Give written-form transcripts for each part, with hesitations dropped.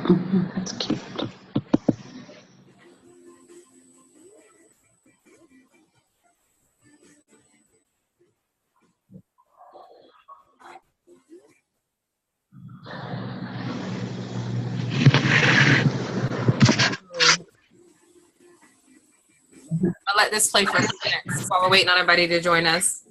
That's cute. I'll let this play for a few minutes while we're waiting on everybody to join us.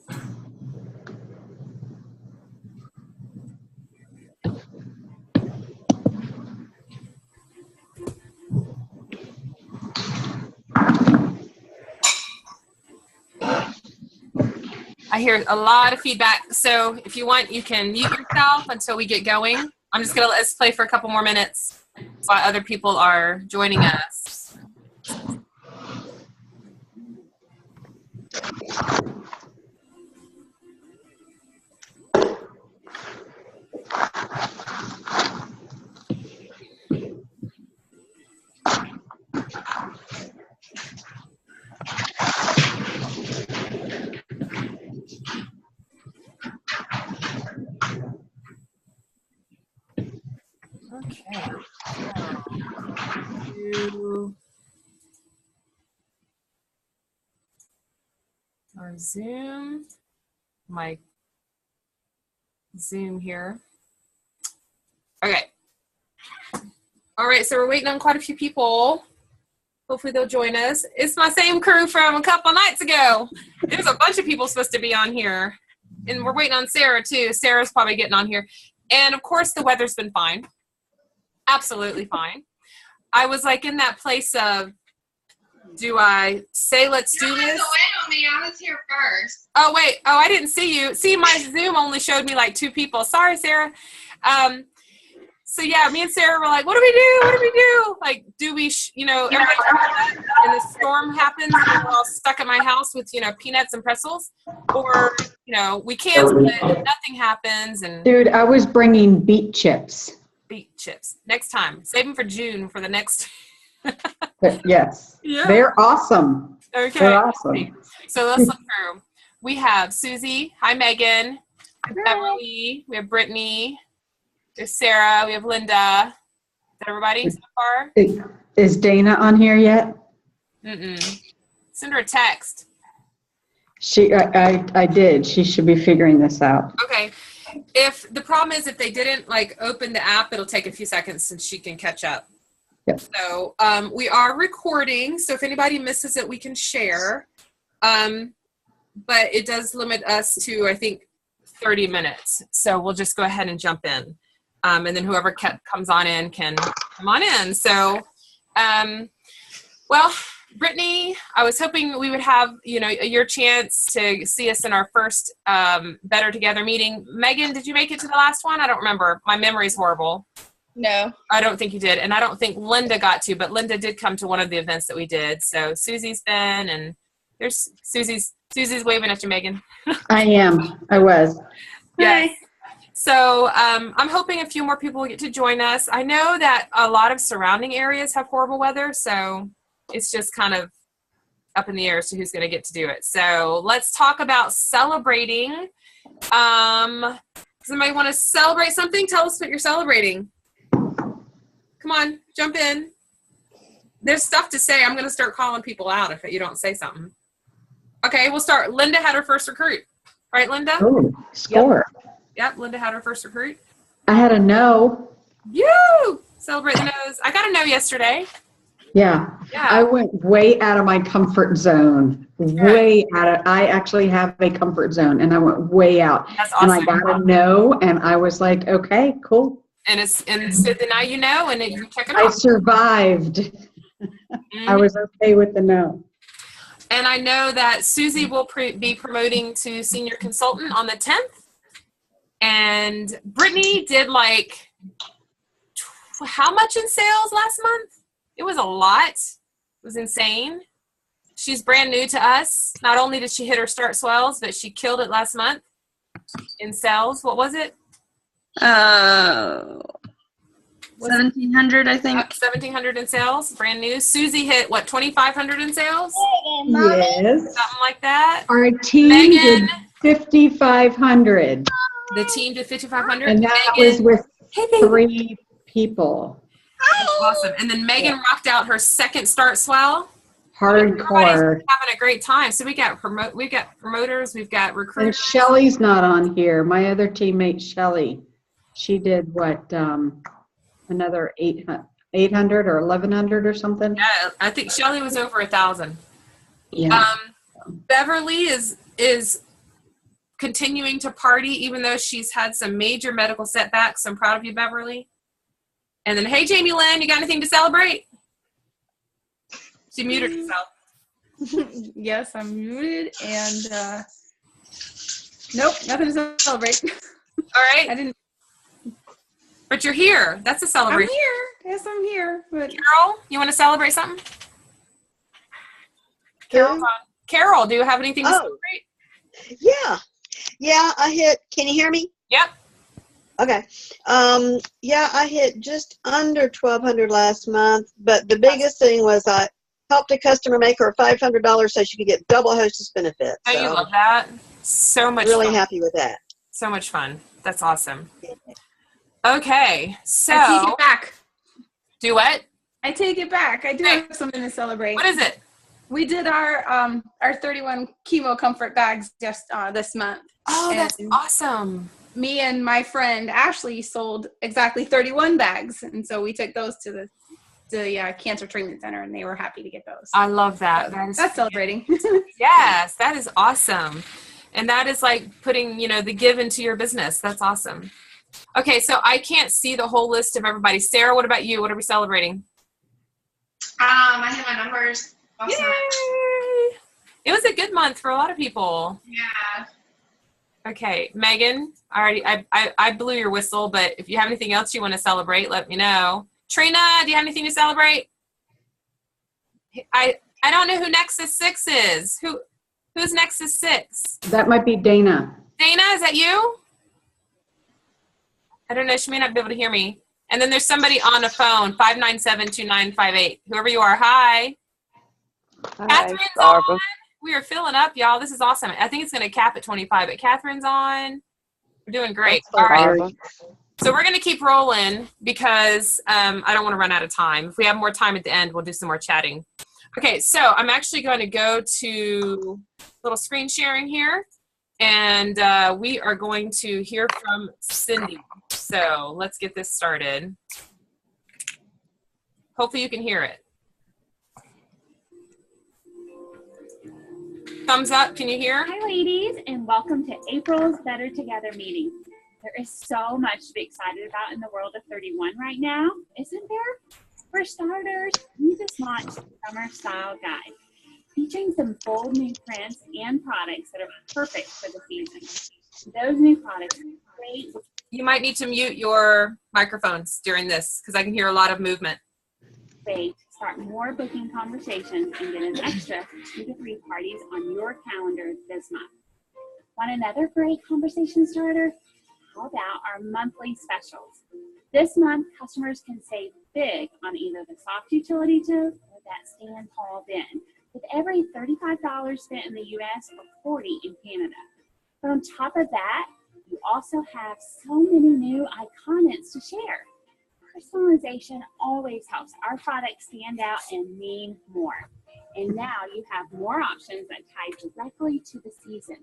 I hear a lot of feedback, so if you want, you can mute yourself until we get going. I'm just going to let this play for a couple more minutes while other people are joining us. Okay. Our Zoom, my Zoom here. Okay. All right, so we're waiting on quite a few people. Hopefully they'll join us. It's my same crew from a couple nights ago. There's a bunch of people supposed to be on here. And we're waiting on Sarah too. Sarah's probably getting on here. And of course the weather's been fine. Absolutely fine. I was like in that place of, do I say let's do this? Wait on me. I was here first. Oh, wait. Oh, I didn't see you. See, my Zoom only showed me like 2 people. Sorry, Sarah. So, yeah, me and Sarah were like, what do we do? What do we do? Like, do we, everybody and the storm happens and we're all stuck at my house with, peanuts and pretzels? Or, we cancel it and nothing happens. And Dude, I was bringing beet chips. Beet chips. Next time. Save them for June for the next. Yes. Yeah. They're awesome. Okay. They're awesome. So let's look through. We have Susie. Hi, Megan. Beverly. We have Brittany. There's Sarah. We have Linda. Is that everybody so far? Is Dana on here yet? Mm-mm. Send her a text. I did. She should be figuring this out. Okay. If the problem is if they didn't open the app, it'll take a few seconds since she can catch up. Yep. So we are recording. So if anybody misses it, we can share. But it does limit us to, I think, 30 minutes. So we'll just go ahead and jump in. And then whoever comes on in can come on in. So, well, Brittany, I was hoping we would have, your chance to see us in our first Better Together meeting. Megan, did you make it to the last one? I don't remember. My memory's horrible. No. I don't think you did. And I don't think Linda got to, but Linda did come to one of the events that we did. So Susie's been, and there's Susie's waving at you, Megan. I was. Yes. So I'm hoping a few more people will get to join us. I know that a lot of surrounding areas have horrible weather, so it's just kind of up in the air as to who's going to get to do it. So let's talk about celebrating. Does somebody want to celebrate something? Tell us what you're celebrating. Come on, jump in. There's stuff to say. I'm going to start calling people out if you don't say something. Okay, we'll start. Linda had her first recruit. Right, Linda? Oh, score. Yep, Linda had her first recruit. I had a no. You celebrate the nose. I got a no yesterday. Yeah. I went way out of my comfort zone. Way out of. I actually have a comfort zone, and I went way out. That's awesome. And I got a no, and I was like, okay, cool. And so then now you know, and you check it I out. survived. Mm-hmm. I was okay with the no. And I know that Susie will be promoting to senior consultant on the 10th. And Brittany did how much in sales last month? It was a lot. It was insane. She's brand new to us. Not only did she hit her start swells, but she killed it last month in sales. What was it? 1,700, I think. 1,700 in sales, brand new. Susie hit, 2,500 in sales? Yes. Something like that. Our team Megan, did 5,500. the team did 5,500. And that was with 3 people. That's awesome. And then Megan rocked out her second start swell. Hardcore. Having a great time. So we've got promoters, we've got And recruiters. Shelly's not on here. My other teammate, Shelly, she did what, another 800 or 1100 or something? Yeah, I think Shelly was over 1,000. Yeah. Beverly is continuing to party even though she's had some major medical setbacks. So I'm proud of you, Beverly. And then, hey, Jamie Lynn, you got anything to celebrate? She muted herself. Yes, I'm muted, and nope, nothing to celebrate. All right. I didn't. But you're here. That's a I'm celebration. here. Yes, I'm here. But Carol, you want to celebrate something? Carol, Carol, do you have anything to celebrate? Yeah, I hit, can you hear me? Yep. Okay. Yeah, I hit just under 1,200 last month, but the biggest thing was I helped a customer make her $500 so she could get double hostess benefits. Oh, you love that? So much really fun. happy with that. So much fun. That's awesome. Okay, so. I take it back. Do what? I take it back. I do have something to celebrate. What is it? We did our 31 chemo comfort bags just this month. Oh, that's And awesome. me and my friend Ashley sold exactly 31 bags, and so we took those to the cancer treatment center, and they were happy to get those. I love that. So that's celebrating. Yes, that is awesome. And that is like putting, the give into your business. That's awesome. Okay, so I can't see the whole list of everybody. Sarah, what about you? What are we celebrating? I hit my numbers last Yay! night. It was a good month for a lot of people. Yeah. Okay, Megan, I blew your whistle, but if you have anything else you want to celebrate, let me know. Trina, do you have anything to celebrate? I don't know who Nexus 6 is. Who's Nexus 6? That might be Dana. Dana, is that you? I don't know. She may not be able to hear me. And then there's somebody on the phone, 597-2958. Whoever you are, hi. Catherine's on. We are filling up, y'all. This is awesome. I think it's going to cap at 25, but Catherine's on. We're doing great. All right. So we're going to keep rolling because I don't want to run out of time. If we have more time at the end, we'll do some more chatting. Okay, so I'm actually going to go to a little screen sharing here, and we are going to hear from Cindy. So let's get this started. Hopefully you can hear it. Thumbs up, can you hear? Hi ladies, and welcome to April's Better Together meeting. There is so much to be excited about in the world of 31 right now, isn't there? For starters, we just launched the Summer Style Guide, featuring some bold new prints and products that are perfect for the season. Those new products are great. You might need to mute your microphones during this because I can hear a lot of movement. Way to start more booking conversations and get an extra 2 to 3 parties on your calendar this month. Want another great conversation starter? How about our monthly specials? This month, customers can save big on either the soft utility tote or that stand tall bin, with every $35 spent in the US or $40 in Canada. But on top of that, you also have so many new iconics to share. Personalization always helps our products stand out and mean more. And now you have more options that tie directly to the season.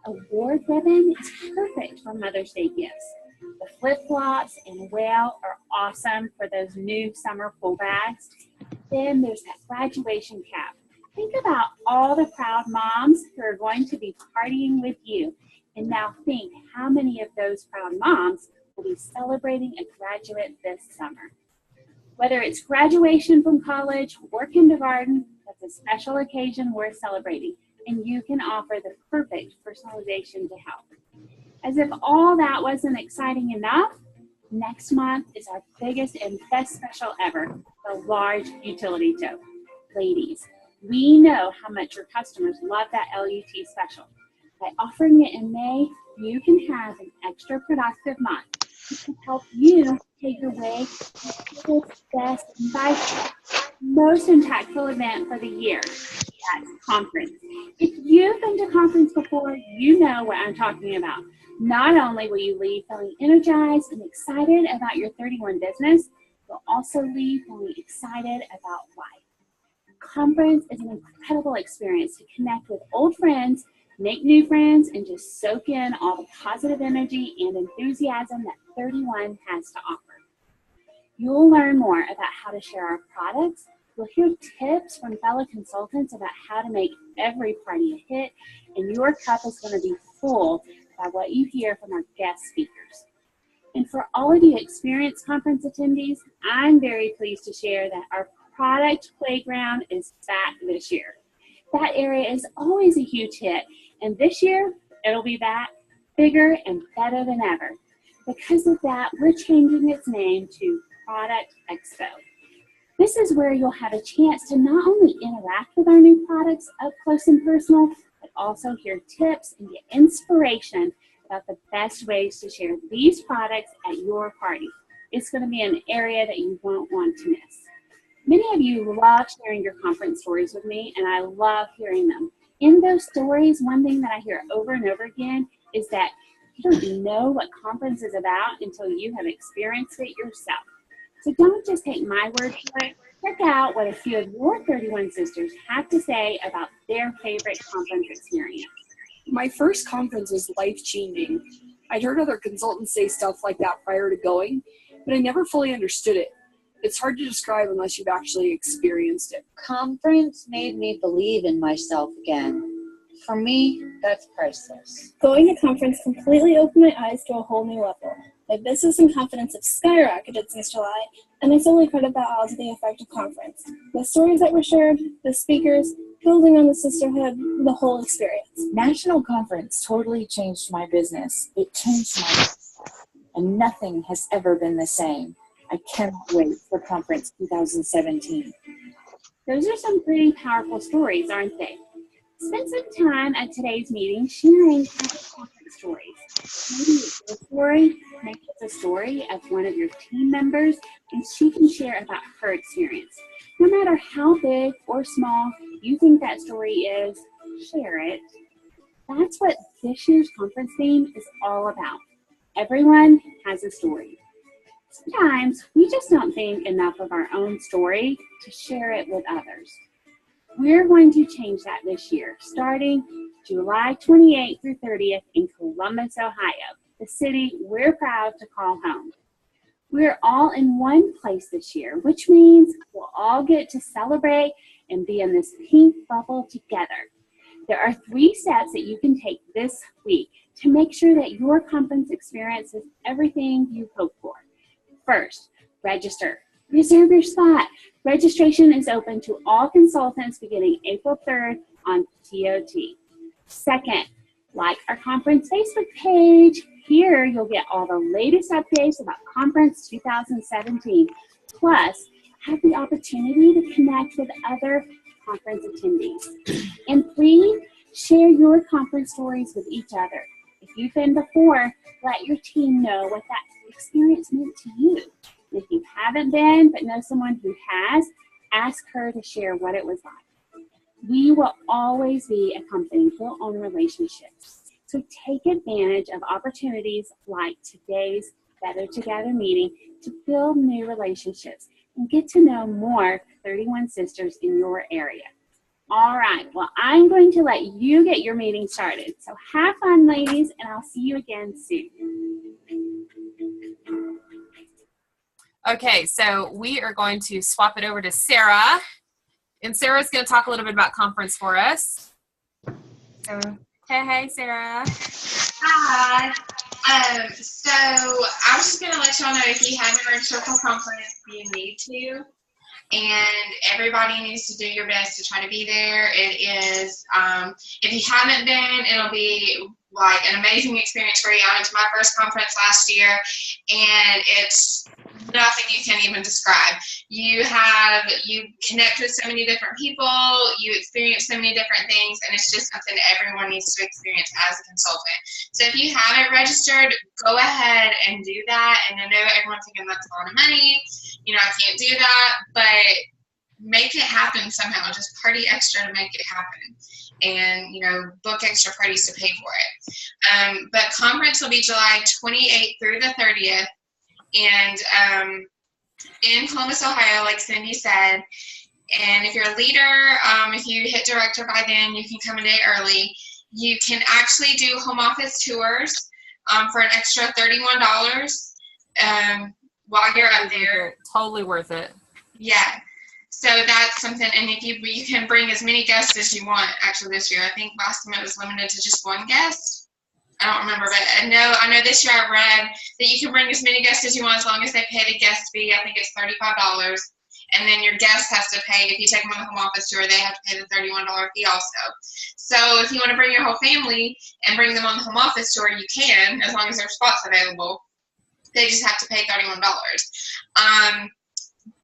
Award ribbon is perfect for Mother's Day gifts. The flip-flops and whale are awesome for those new summer pool bags. Then there's that graduation cap. Think about all the proud moms who are going to be partying with you. And now think how many of those proud moms will be celebrating a graduate this summer. Whether it's graduation from college or kindergarten, that's a special occasion worth celebrating, and you can offer the perfect personalization to help. As if all that wasn't exciting enough, next month is our biggest and best special ever, the large utility tote. Ladies, we know how much your customers love that LUT special. By offering it in May, you can have an extra productive month. It can help you take away the best and by most impactful event for the year. That's conference. If you've been to conference before, you know what I'm talking about. Not only will you leave feeling energized and excited about your 31 business, You'll also leave feeling excited about life. Conference is an incredible experience to connect with old friends, make new friends, and just soak in all the positive energy and enthusiasm that 31 has to offer. You'll learn more about how to share our products. You'll hear tips from fellow consultants about how to make every party a hit, and your cup is going to be full by what you hear from our guest speakers. And for all of you experienced conference attendees, I'm very pleased to share that our product playground is back this year. That area is always a huge hit, and this year it'll be back bigger and better than ever. Because of that, we're changing its name to Product Expo. This is where you'll have a chance to not only interact with our new products up close and personal, but also hear tips and get inspiration about the best ways to share these products at your party. It's going to be an area that you won't want to miss. Many of you love sharing your conference stories with me, and I love hearing them. In those stories, one thing that I hear over and over again is that you don't know what conference is about until you have experienced it yourself. So don't just take my word for it. Check out what a few of your 31 sisters have to say about their favorite conference experience. My first conference was life-changing. I'd heard other consultants say stuff like that prior to going, but I never fully understood it. It's hard to describe unless you've actually experienced it. Conference made me believe in myself again. For me, that's priceless. Going to conference completely opened my eyes to a whole new level. My business and confidence have skyrocketed since July, and I solely credit that all to the effective conference. The stories that were shared, the speakers, building on the sisterhood, the whole experience. National Conference totally changed my business. It changed my life, and nothing has ever been the same. I cannot wait for Conference 2017. Those are some pretty powerful stories, aren't they? Spend some time at today's meeting sharing conference stories. Maybe it's your story, maybe it's a story of one of your team members, and she can share about her experience. No matter how big or small you think that story is, share it. That's what this year's conference theme is all about. Everyone has a story. Sometimes we just don't think enough of our own story to share it with others. We're going to change that this year, starting July 28th through 30th in Columbus, Ohio, the city we're proud to call home. We're all in one place this year, which means we'll all get to celebrate and be in this pink bubble together. There are 3 steps that you can take this week to make sure that your conference experience is everything you hope for. First, register. Reserve your spot. Registration is open to all consultants beginning April 3rd on TOT. Second, like our conference Facebook page. Here you'll get all the latest updates about Conference 2017. Plus, have the opportunity to connect with other conference attendees. And 3, share your conference stories with each other. If you've been before, let your team know what that experience meant to you. If you haven't been but know someone who has, ask her to share what it was like. We will always be a company built on relationships. So take advantage of opportunities like today's Better Together meeting to build new relationships and get to know more 31 sisters in your area. All right, well, I'm going to let you get your meeting started. So have fun, ladies, and I'll see you again soon. Okay, so we are going to swap it over to Sarah, and Sarah's going to talk a little bit about conference for us. So, hey, Sarah. Hi. So I was just going to let y'all know if you haven't registered for conference, you need to. And everybody needs to do your best to try to be there. It is, if you haven't been, it'll be like an amazing experience for you. I went to my first conference last year, and it's nothing you can even describe. You connect with so many different people, you experience so many different things, and it's just something that everyone needs to experience as a consultant. So if you haven't registered, go ahead and do that. And I know everyone's thinking that's a lot of money, I can't do that, but make it happen somehow. Just party extra to make it happen, and book extra parties to pay for it. But conference will be July 28th through the 30th, and in Columbus, Ohio, like Cindy said. And if you're a leader, if you hit director by then, you can come a day early. You can actually do home office tours for an extra $31 while you're up there. Totally worth it. Yeah. So that's something, and if you can bring as many guests as you want. Actually, this year I think last time it was limited to just one guest. I don't remember, but I know this year I read that you can bring as many guests as you want as long as they pay the guest fee. I think it's $35, and then your guest has to pay. If you take them on the home office tour, they have to pay the $31 fee also. So if you want to bring your whole family and bring them on the home office tour, you can, as long as there's spots available. They just have to pay $31.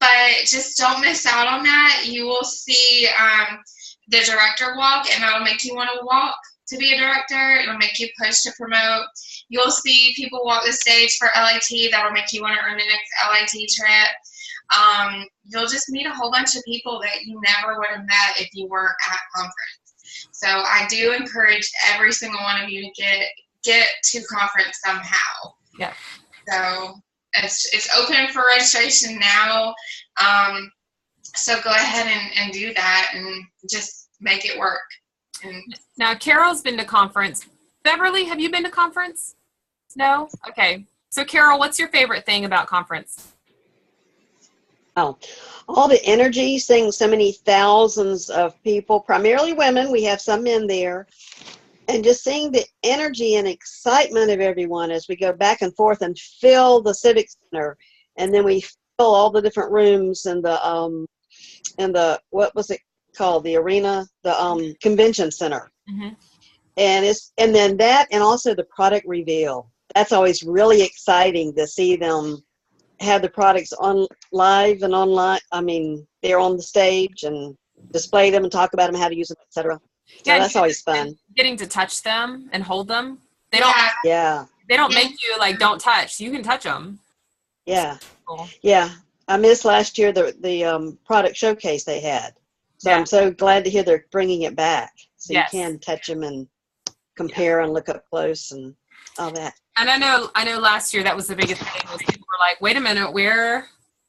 But just don't miss out on that. You will see the director walk, and that'll make you want to walk to be a director. It'll make you push to promote. You'll see people walk the stage for LIT. That'll make you want to earn the next LIT trip. You'll just meet a whole bunch of people that you never would have met if you weren't at conference. So I do encourage every single one of you to get to conference somehow. Yeah. So it's open for registration now. So go ahead and do that and just make it work. Now, Carol's been to conference. Beverly, have you been to conference? No? Okay. So, Carol, what's your favorite thing about conference? Oh, all the energy, seeing so many thousands of people, primarily women. We have some men there. And just seeing the energy and excitement of everyone as we go back and forth and fill the Civic Center. And then we fill all the different rooms and the what was it called? The arena, the convention center. Mm-hmm. And then that, and also the product reveal. That's always really exciting to see them have the products on live and online. I mean, they're on the stage and display them and talk about them, how to use them, etc. So Yeah, that's always fun. Getting to touch them and hold them. They don't make you like don't touch. You can touch them. Yeah. Cool. Yeah. I missed last year the product showcase they had. So I'm so glad to hear they're bringing it back. So you can touch them and compare and look up close and all that. And I know last year that was the biggest thing was people were like, wait a minute,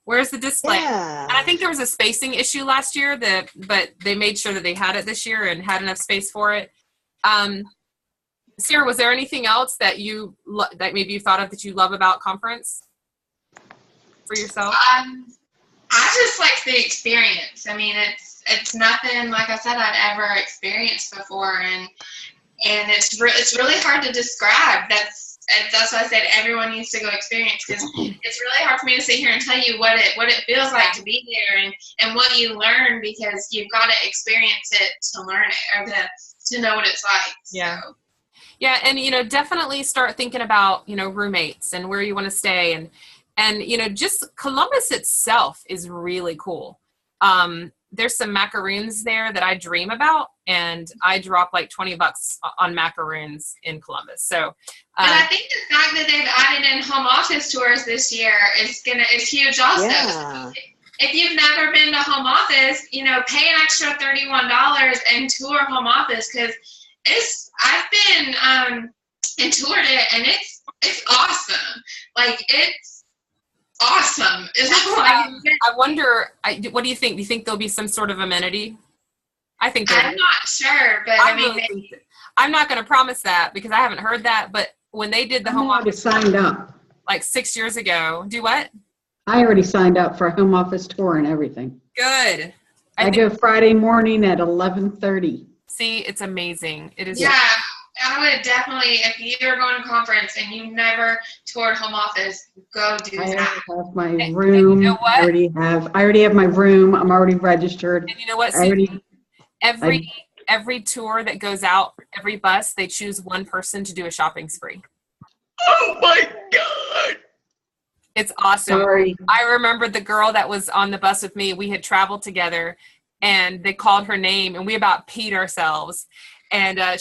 where's the display? Yeah. And I think there was a spacing issue last year but they made sure that they had it this year and had enough space for it. Sarah, was there anything else that that maybe you thought of that you love about conference for yourself? I just like the experience. I mean, it's nothing, like I said, I'd ever experienced before, and it's really hard to describe. That's why I said everyone needs to go experience, because it's really hard for me to sit here and tell you what it feels like to be there and what you learn, because you've got to experience it to learn it, or to know what it's like. Yeah. So. Yeah, and definitely start thinking about roommates and where you want to stay, and just Columbus itself is really cool. There's some macaroons there that I dream about, and I drop like $20 on macaroons in Columbus. So, and I think the fact that they've added in home office tours this year is huge also. Yeah. If you've never been to home office, pay an extra $31 and tour home office, because I've been and toured it, and it's awesome. Like, it's awesome. I wonder, what do you think? Do you think there'll be some sort of amenity? I think I'm not sure, but I'm not going to promise that because I haven't heard that. But when they did the home office, signed up like 6 years ago. Do what? I already signed up for a home office tour and everything. Good. I go Friday morning at 11:30. See, it's amazing. It is. Yeah. I would definitely, if you're going to conference and you've never toured home office, go do that. I have my room. You know what? I already have my room. I'm already registered. And you know what? Every tour that goes out, every bus, they choose one person to do a shopping spree. Oh my God. It's awesome. Sorry. I remember the girl that was on the bus with me. We had traveled together, and they called her name, and we about peed ourselves. And I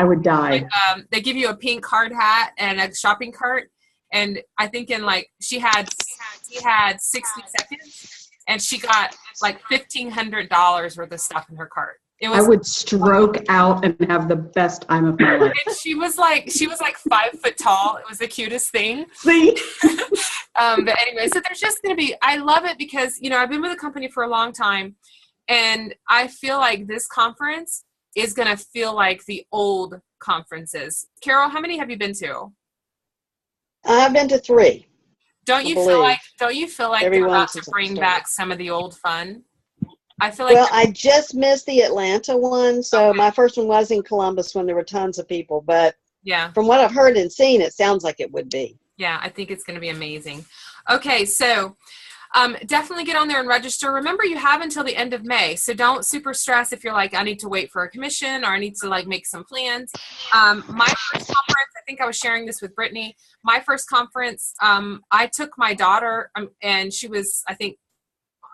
would die. They give you a pink hard hat and a shopping cart, and I think she had 60 seconds, and she got like $1,500 worth of stuff in her cart. I would stroke out and have the best time of my life. And she was like 5 foot tall. It was the cutest thing. See? But anyway, so there's just going to be, I love it because, you know, I've been with the company for a long time, and I feel like this conference is going to feel like the old conferences. Carol, how many have you been to? I've been to 3. Don't you feel like they're about to bring back some of the old fun? I feel like. Well, I just missed the Atlanta one, so my first one was in Columbus when there were tons of people. But yeah, from what I've heard and seen, it sounds like it would be. Yeah, I think it's going to be amazing. Okay, so definitely get on there and register. Remember, you have until the end of May, so don't super stress if you're like, I need to wait for a commission or I need to like make some plans. My first conference, I think I was sharing this with Brittany. My first conference, I took my daughter, and she was, I think,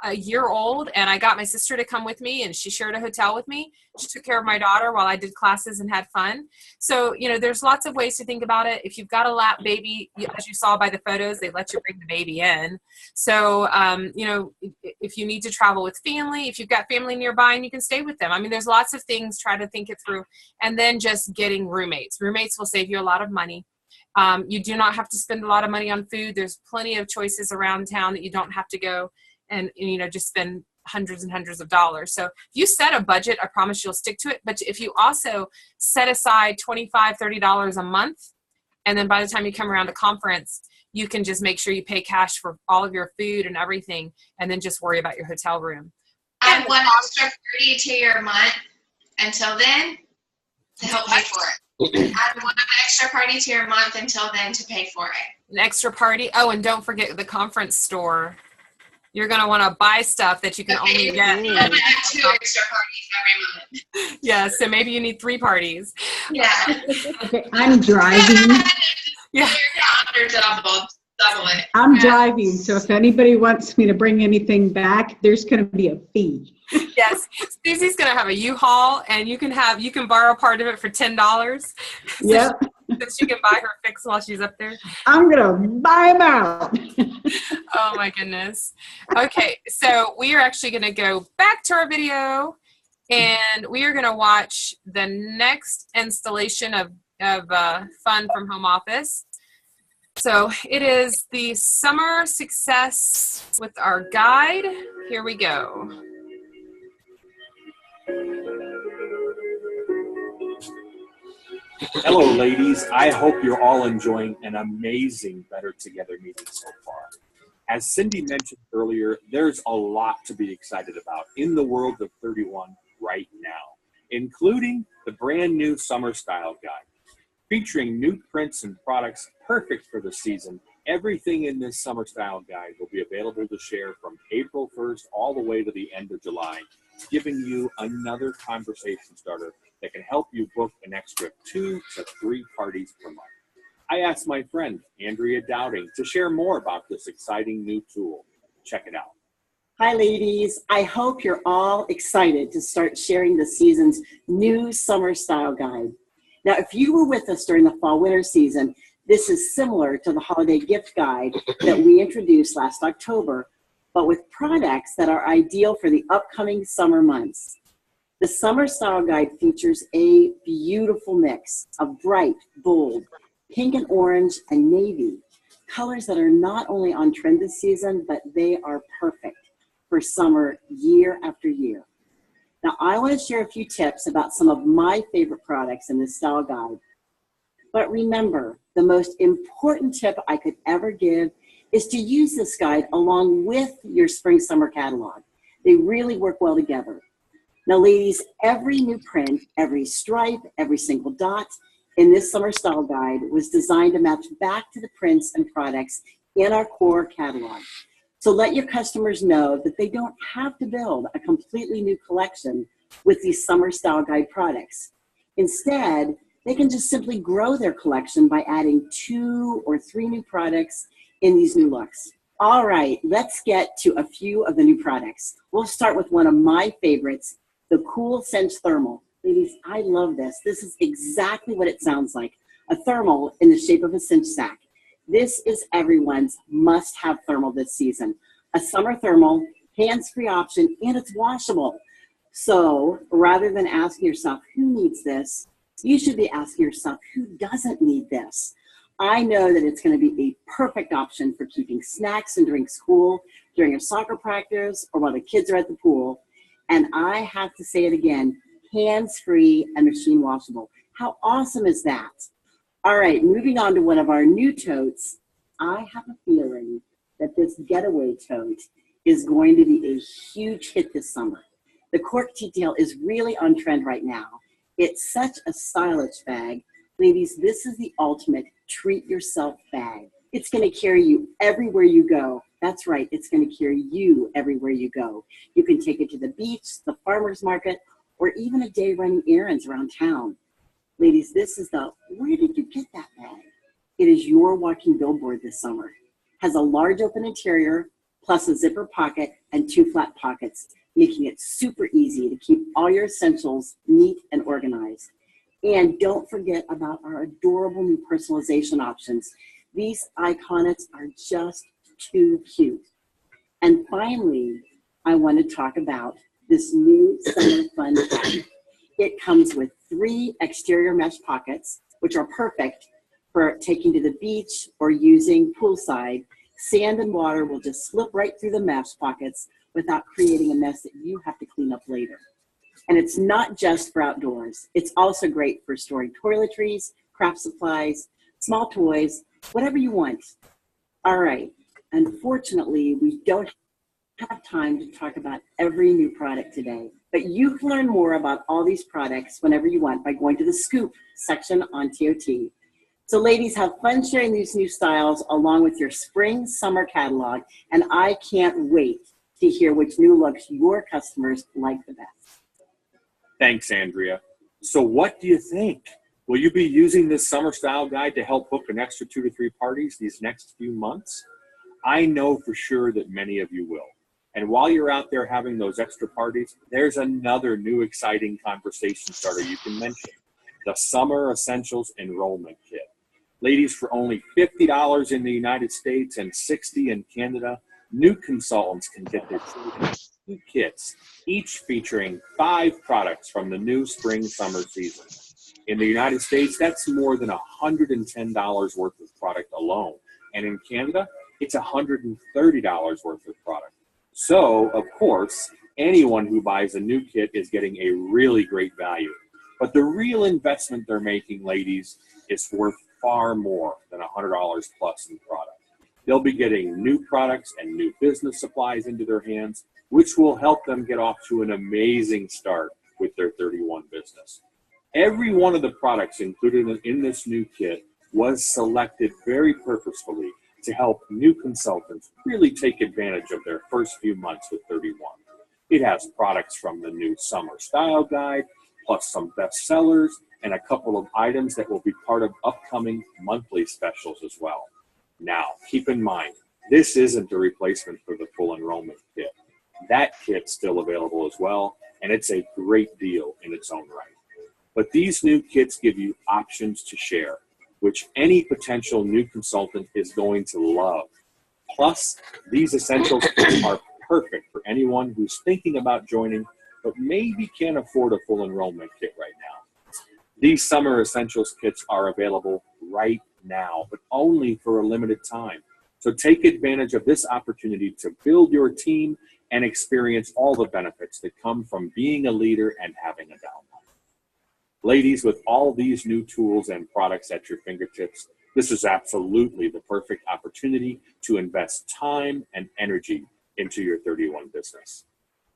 a year old, and I got my sister to come with me, and she shared a hotel with me. She took care of my daughter while I did classes and had fun. So, you know, there's lots of ways to think about it. If you've got a lap baby, as you saw by the photos, they let you bring the baby in. So, you know, if you need to travel with family, if you've got family nearby and you can stay with them. I mean, there's lots of things, try to think it through. And then just getting roommates. Roommates will save you a lot of money. You do not have to spend a lot of money on food. There's plenty of choices around town that you don't have to go and you know, just spend hundreds and hundreds of dollars. So if you set a budget, I promise you'll stick to it. But if you also set aside $25, $30 a month, and then by the time you come around to conference, you can just make sure you pay cash for all of your food and everything, and then just worry about your hotel room. Add one extra party to your month until then to help pay for it. Add one extra party to your month until then to pay for it. An extra party. Oh, and don't forget the conference store. You're going to want to buy stuff that you can only get. I'm going to have 2 extra parties every month. Yeah, so maybe you need 3 parties. Yeah. Okay, I'm driving. Yeah. You're double it. I'm driving, so if anybody wants me to bring anything back, there's going to be a fee. Yes, Susie's going to have a U-Haul, and you can borrow part of it for $10. Yep. So she can buy her fix while she's up there. I'm going to buy them out. Oh my goodness. Okay, so we are actually going to go back to our video, and we are going to watch the next installation of Fun from Home Office. So it is the summer success with our guide. Here we go. Hello, ladies. I hope you're all enjoying an amazing Better Together meeting so far. As Cindy mentioned earlier, there's a lot to be excited about in the world of 31 right now, including the brand new Summer Style Guide. Featuring new prints and products perfect for the season, everything in this Summer Style Guide will be available to share from April 1st all the way to the end of July, giving you another conversation starter that can help you book an extra 2 to 3 parties per month. I asked my friend, Andrea Dowding, to share more about this exciting new tool. Check it out. Hi, ladies. I hope you're all excited to start sharing the season's new Summer Style Guide. Now, if you were with us during the fall-winter season, this is similar to the holiday gift guide that we introduced last October, but with products that are ideal for the upcoming summer months. The Summer Style Guide features a beautiful mix of bright, bold, pink and orange and navy, colors that are not only on trend this season, but they are perfect for summer year after year. Now, I want to share a few tips about some of my favorite products in this style guide. But remember, the most important tip I could ever give is to use this guide along with your spring-summer catalog. They really work well together. Now, ladies, every new print, every stripe, every single dot in this Summer Style Guide was designed to match back to the prints and products in our core catalog. So let your customers know that they don't have to build a completely new collection with these Summer Style Guide products. Instead, they can just simply grow their collection by adding 2 or 3 new products in these new looks. All right, let's get to a few of the new products. We'll start with one of my favorites, the Cool Cinch Thermal. Ladies, I love this. This is exactly what it sounds like, a thermal in the shape of a cinch sack. This is everyone's must-have thermal this season. A summer thermal, hands-free option, and it's washable. So rather than asking yourself, who needs this? You should be asking yourself, who doesn't need this? I know that it's going to be a perfect option for keeping snacks and drinks cool during a soccer practice or while the kids are at the pool. And I have to say it again, hands-free and machine washable. How awesome is that? All right, moving on to one of our new totes. I have a feeling that this getaway tote is going to be a huge hit this summer. The cork detail is really on trend right now. It's such a stylish bag. Ladies, this is the ultimate treat yourself bag. It's going to carry you everywhere you go. That's right, it's going to carry you everywhere you go. You can take it to the beach, the farmer's market, or even a day running errands around town. Ladies, this is the, where did you get that bag? It is your walking billboard this summer. Has a large open interior, plus a zipper pocket and 2 flat pockets, making it super easy to keep all your essentials neat and organized. And don't forget about our adorable new personalization options. These iconics are just too cute. And finally, I want to talk about this new summer fun pack. It comes with 3 exterior mesh pockets, which are perfect for taking to the beach or using poolside. Sand and water will just slip right through the mesh pockets without creating a mess that you have to clean up later. And it's not just for outdoors. It's also great for storing toiletries, craft supplies, small toys, whatever you want. All right, unfortunately, we don't have time to talk about every new product today, but you can learn more about all these products whenever you want by going to the Scoop section on TOT. So ladies, have fun sharing these new styles along with your spring summer catalog, and I can't wait to hear which new looks your customers like the best. Thanks, Andrea. So what do you think? Will you be using this summer style guide to help book an extra 2 to 3 parties these next few months? I know for sure that many of you will. And while you're out there having those extra parties, there's another new exciting conversation starter you can mention, the Summer Essentials Enrollment Kit. Ladies, for only $50 in the United States and $60 in Canada, new consultants can get their 2 kits, each featuring 5 products from the new spring-summer season. In the United States, that's more than $110 worth of product alone. And in Canada, it's $130 worth of product. So, of course, anyone who buys a new kit is getting a really great value. But the real investment they're making, ladies, is worth far more than $100 plus in product. They'll be getting new products and new business supplies into their hands, which will help them get off to an amazing start with their 31 business. Every one of the products included in this new kit was selected very purposefully to help new consultants really take advantage of their first few months with 31. It has products from the new summer style guide, plus some bestsellers and a couple of items that will be part of upcoming monthly specials as well. Now, keep in mind, this isn't a replacement for the full enrollment kit. That kit's still available as well, and it's a great deal in its own right. But these new kits give you options to share, which any potential new consultant is going to love. Plus, these essentials kits are perfect for anyone who's thinking about joining, but maybe can't afford a full enrollment kit right now. These summer essentials kits are available right now, but only for a limited time. So take advantage of this opportunity to build your team and experience all the benefits that come from being a leader and having a downline. Ladies, with all these new tools and products at your fingertips, this is absolutely the perfect opportunity to invest time and energy into your 31 business.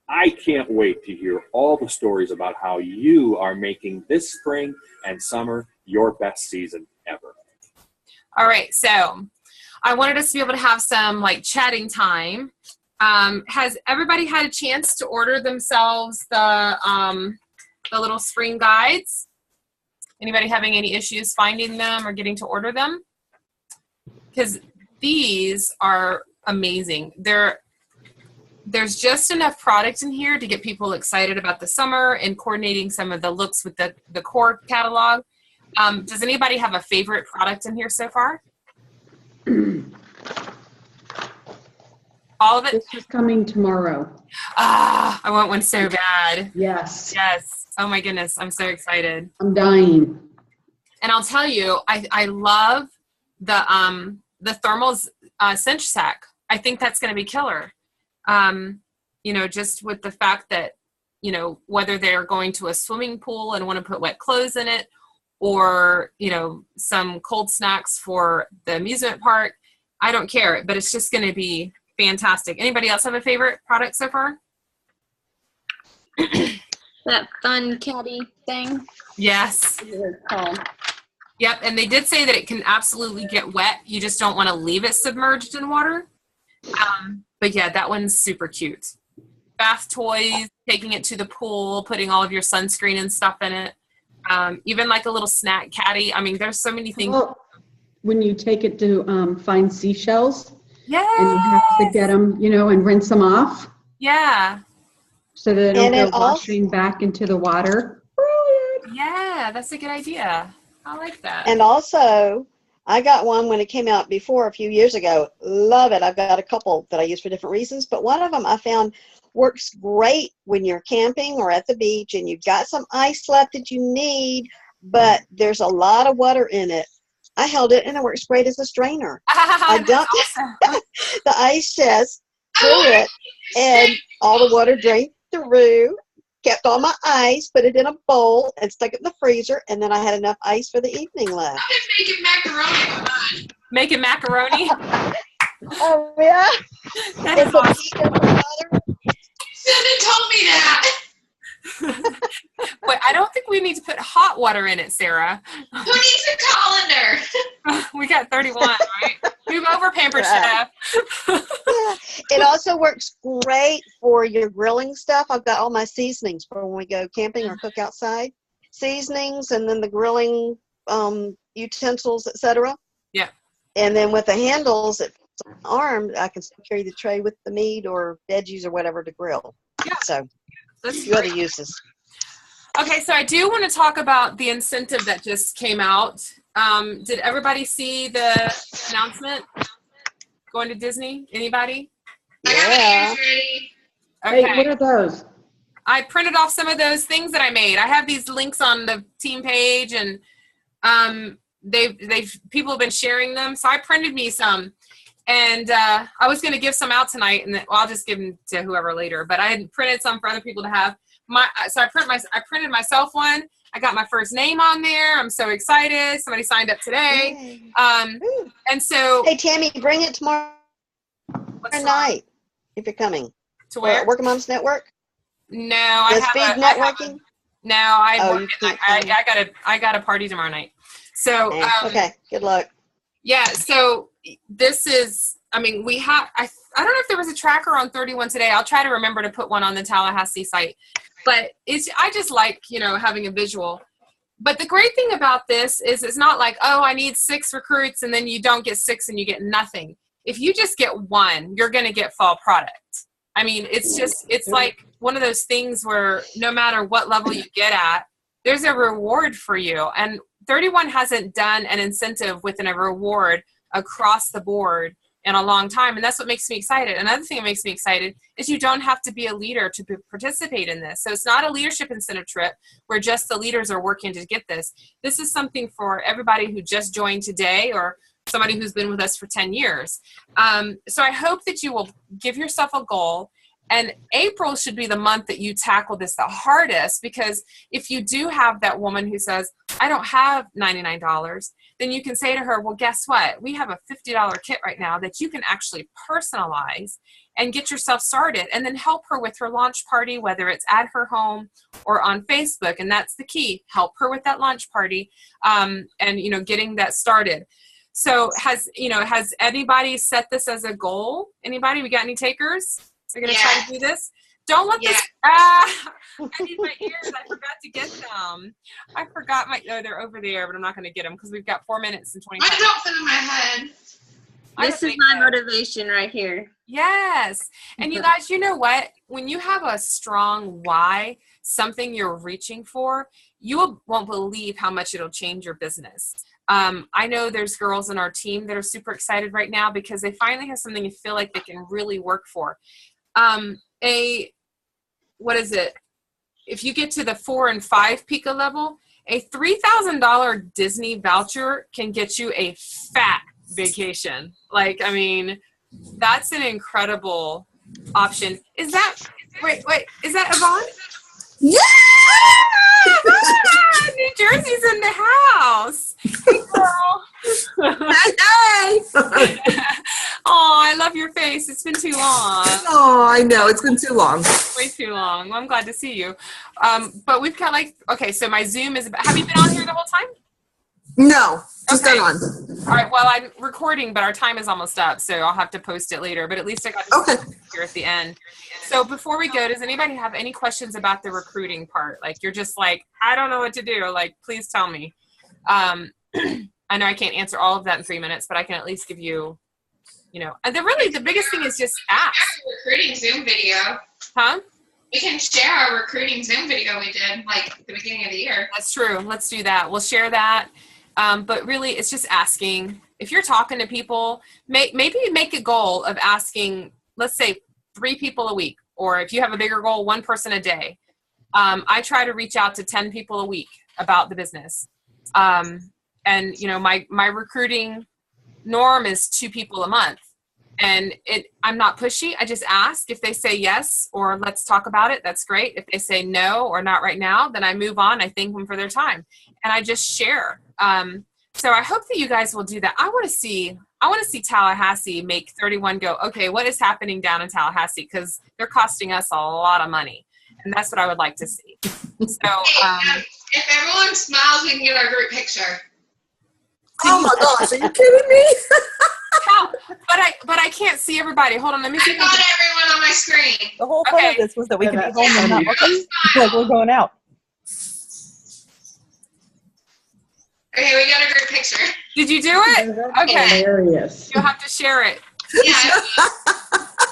I can't wait to hear all the stories about how you are making this spring and summer your best season ever. All right, so I wanted us to be able to have some like chatting time. Has everybody had a chance to order themselves the little spring guides? Anybody having any issues finding them or getting to order them? Because these are amazing. There's just enough product in here to get people excited about the summer and coordinating some of the looks with the core catalog. Does anybody have a favorite product in here so far? All of it? This is coming tomorrow. Ah, I want one so bad. Yes. Yes. Oh my goodness. I'm so excited. I'm dying. And I'll tell you, I love the thermals cinch sack. I think that's going to be killer. You know, just with the fact that, you know, whether they're going to a swimming pool and want to put wet clothes in it, or, you know, some cold snacks for the amusement park, I don't care, but it's just going to be fantastic. Anybody else have a favorite product so far? That fun caddy thing. Yes. Called. Yep, and they did say that it can absolutely get wet. You just don't want to leave it submerged in water. But yeah, that one's super cute. Bath toys, taking it to the pool, putting all of your sunscreen and stuff in it. Even like a little snack caddy. I mean, there's so many things. Well, when you take it to find seashells, yes, and you have to get them, you know, and rinse them off. Yeah. So they don't go washing back into the water. Yeah, that's a good idea. I like that. And also, I got one when it came out before a few years ago. Love it. I've got a couple that I use for different reasons, but one of them I found works great when you're camping or at the beach and you've got some ice left that you need, but there's a lot of water in it. I held it and it works great as a strainer. I dumped the ice chest through it and all the water drained through, kept all my ice, put it in a bowl and stuck it in the freezer, and then I had enough ice for the evening left. I've been making macaroni. Making macaroni? Oh, yeah. That is awesome. Cindy told me that. But I don't think we need to put hot water in it, Sarah. Who needs a colander? We got 31, right? Move over, Pampered Chef. It also works great for your grilling stuff. I've got all my seasonings for when we go camping or cook outside. Seasonings, and then the grilling utensils, etc. Yeah. And then with the handles at my arm, I can still carry the tray with the meat or veggies or whatever to grill. Yeah. So that's few other uses. Okay, so I do want to talk about the incentive that just came out. Did everybody see the announcement going to Disney? Anybody? Yeah. Okay. Hey, what are those? I printed off some of those things that I made. I have these links on the team page, and people have been sharing them. So I printed me some, and I was going to give some out tonight, and I'll just give them to whoever later. But I had printed some for other people to have. So I printed myself one. I got my first name on there. I'm so excited. Somebody signed up today. And so, hey Tammy, bring it tomorrow night if you're coming. To where? Working Moms Network. No, I got a party tomorrow night. So okay, good luck. Yeah, so this is, I mean, we have, I don't know if there was a tracker on 31 today. I'll try to remember to put one on the Tallahassee site. But I just like, having a visual. But the great thing about this is it's not like, oh, I need 6 recruits and then you don't get 6 and you get nothing. If you just get 1, you're going to get fall product. I mean, it's like one of those things where no matter what level you get at, there's a reward for you. And 31 hasn't done an incentive with a reward across the board in a long time, and that's what makes me excited. Another thing that makes me excited is you don't have to be a leader to participate in this. So it's not a leadership incentive trip where just the leaders are working to get this. This is something for everybody who just joined today or somebody who's been with us for 10 years. So I hope that you will give yourself a goal. And April should be the month that you tackle this the hardest, because if you do have that woman who says, I don't have $99, then you can say to her, well, guess what? We have a $50 kit right now that you can actually personalize and get yourself started, and then help her with her launch party, whether it's at her home or on Facebook. And that's the key. Help her with that launch party and, getting that started. So has anybody set this as a goal? Anybody? We got any takers? We're going to try to do this. Don't let this. I need my ears. I forgot to get them. I forgot they're over there, but I'm not going to get them because we've got 4 minutes and 20 seconds. I don't fit in my head. This is my motivation right here. Yes. And you guys, you know what? When you have a strong why, something you're reaching for, you won't believe how much it'll change your business. I know there's girls in our team that are super excited right now because they finally have something to feel like they can really work for. What is it? If you get to the 4 and 5 Pica level, a $3,000 Disney voucher can get you a fat vacation. Like, I mean, that's an incredible option. Is that, wait, is that Yvonne? Yeah! New Jersey's in the house. Hey, girl. Hey! Oh, I love your face. It's been too long. Oh, I know. It's been too long. Way too long. Well, I'm glad to see you. But we've got okay, so my Zoom is about, have you been on here the whole time? No, just okay. on. All right, well, I'm recording, but our time is almost up, so I'll have to post it later. But at least I got to here at the end. So before we go, does anybody have any questions about the recruiting part? Like, you're just like, I don't know what to do. Like, please tell me. I know I can't answer all of that in 3 minutes, but I can at least give you, and the biggest thing is just ask. Recruiting Zoom video. Huh? We can share our recruiting Zoom video we did, like, the beginning of the year. That's true. Let's do that. We'll share that. But really, it's just asking. If you're talking to people, maybe make a goal of asking, let's say, 3 people a week. Or if you have a bigger goal, 1 person a day. I try to reach out to 10 people a week about the business. And, my recruiting norm is 2 people a month. And I'm not pushy. I just ask. If they say yes or let's talk about it, that's great. If they say no or not right now, then I move on. I thank them for their time. And I just share. So I hope that you guys will do that. I want to see Tallahassee make 31 go, okay, what is happening down in Tallahassee? Because they're costing us a lot of money. And that's what I would like to see. So if everyone smiles, we can get our group picture. Oh my gosh, are you kidding me? But I can't see everybody. Hold on, let me see. I got everyone on my screen. The whole point of this was that we could be home and not looking like we're going out. Okay, we got a group picture. Did you do it? Okay. Hilarious. You'll have to share it. Yeah. I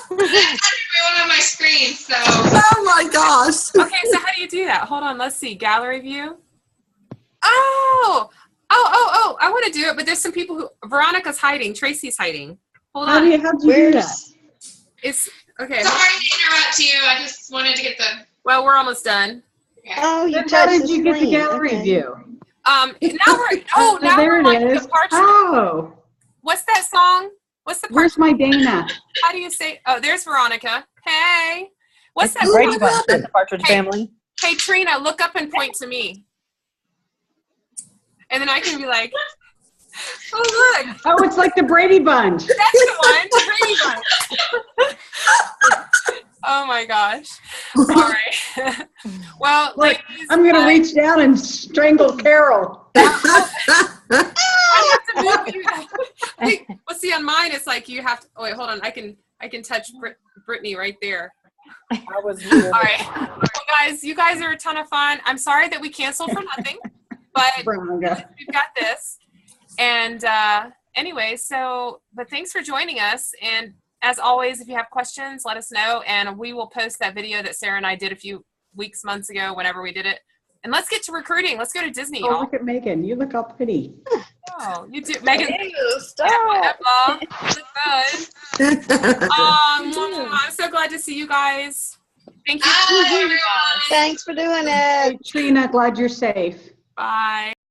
got everyone on my screen, so. Oh my gosh. Okay, so how do you do that? Hold on, let's see. Gallery view. Oh, I want to do it, but there's some people who, Veronica's hiding, Tracy's hiding. Hold on. How'd you do that? It's, okay. Sorry to interrupt you, I just wanted to get the. Well, we're almost done. Okay. Oh, you How did you get the gallery view? Now we're, now there we're it like is. the Partridge. Oh. What's that song? What's the Where's my Dana? How do you say, oh, there's Veronica. Hey. What's that? Brady Bunch, that's the Partridge Family. Hey, Trina, look up and point to me. And then I can be like, oh, look. Oh, it's like the Brady Bunch. That's the one, the Brady Bunch. Oh, my gosh. All right. Well, Look, I'm going to reach down and strangle Carol. I have to move you. Wait, well, see, on mine, it's like you have to, oh, wait, hold on. I can touch Brittany right there. I was weird. All right. Well, guys, you guys are a ton of fun. I'm sorry that we canceled for nothing, but we've got this. And anyway, but thanks for joining us. And as always, if you have questions, let us know. And we will post that video that Sarah and I did a few months ago, whenever we did it. And let's get to recruiting. Let's go to Disney, y'all. Look at Megan. You look all pretty. Oh, you do. Megan. Stop. Look good. I'm so glad to see you guys. Thank you. Thanks for doing it. Hey, Trina, glad you're safe. Bye.